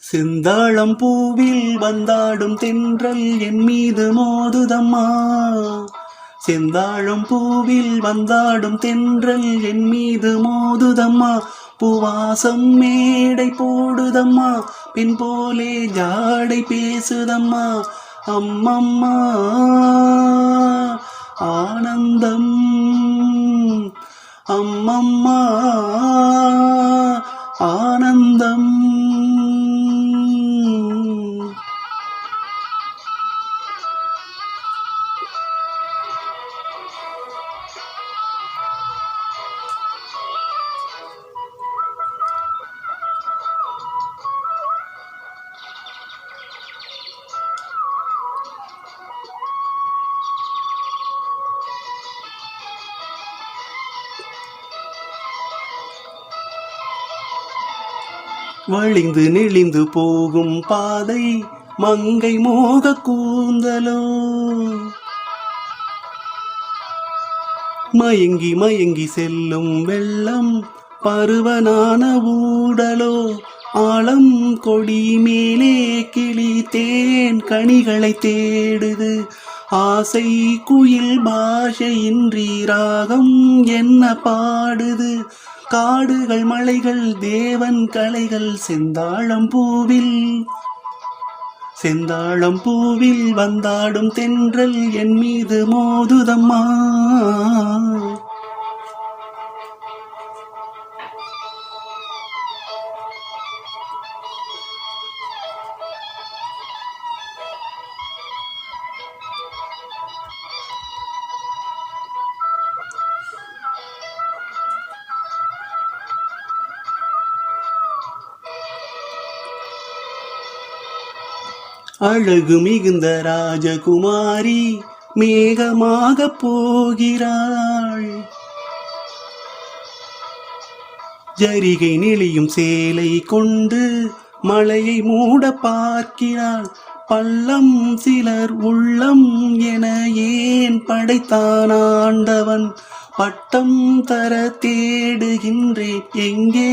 செந்தாழம் பூவில் வந்தாடும் தென்றல் என் மீது மோதுதம்மா. செந்தாழம் பூவில் வந்தாடும் தென்றல் என் மீது மோதுதம்மா. பூவாசம் மேடை போடுதம்மா, பின் போலே ஜாடை பேசுதம்மா. அம்மம்மா ஆனந்தம், அம்மம்மா ஆனந்தம். வழிந்து நெளிந்து போகும் பாதை மங்கை மோக கூந்தலோ. மயங்கி மயங்கி செல்லும் வெள்ளம் பருவனான ஊடலோ. ஆழம் கொடி மேலே கிளி தேன் கனிகளை தேடுது. ஆசை குயில் பாஷையின்றி ராகம் என்ன பாடுது. காடுகள் மலைகள் தேவன் கலைகள் செந்தாழம் பூவில், செந்தாழம் பூவில் வந்தாடும் தென்றல் என் மீது மோதுதம்மா. அழகு மிகுந்த ராஜகுமாரி மேகமாக போகிறாள். ஜரிகை நெளியும் சேலை கொண்டு மலையை மூட பார்க்கிறாள். பள்ளம் சிலர் உள்ளம் என ஏன் படைத்தான் ஆண்டவன். பட்டம் தர தேடுகின்றேன் எங்கே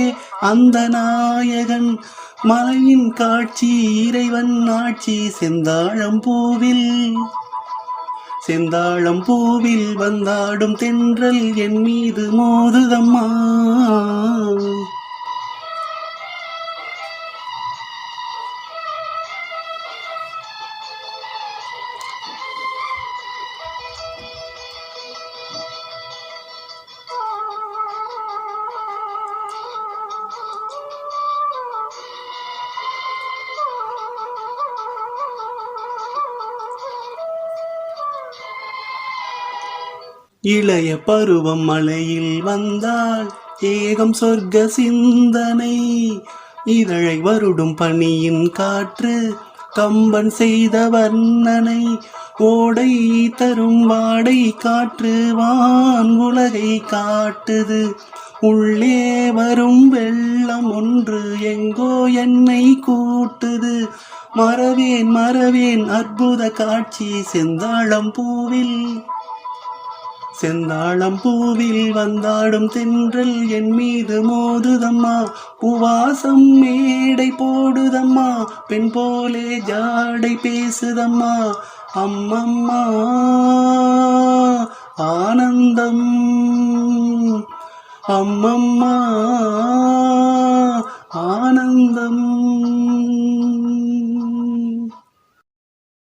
அந்த நாயகன். மலையின் காட்சி இறைவன் ஆட்சி செந்தாழம் பூவில், செந்தாழம் பூவில் வந்தாடும் தென்றல் என் மீது மோதுதம்மா. இளைய பருவம் மலையில் வந்தால் ஏகம் சொர்க்க சிந்தனை. இதழை வருடும் பனியின் காற்று கம்பன் செய்த வர்ணனை. ஓடை தரும் வாடை காற்று வான் உலகை காட்டுது. உள்ளே வரும் வெள்ளம் ஒன்று எங்கோ என்னை கூட்டுது. மறவேன் மறவேன் அற்புத காட்சி செந்தாழம் பூவில், செந்தாழம் பூவில் வந்தாடும் தென்றல் என் மீது மோதுதம்மா. பூவாசம் மேடை போடுதம்மா, பெண் போலே ஜாடை பேசுதம்மா. அம்மம்மா ஆனந்தம், அம்மம்மா ஆனந்தம்.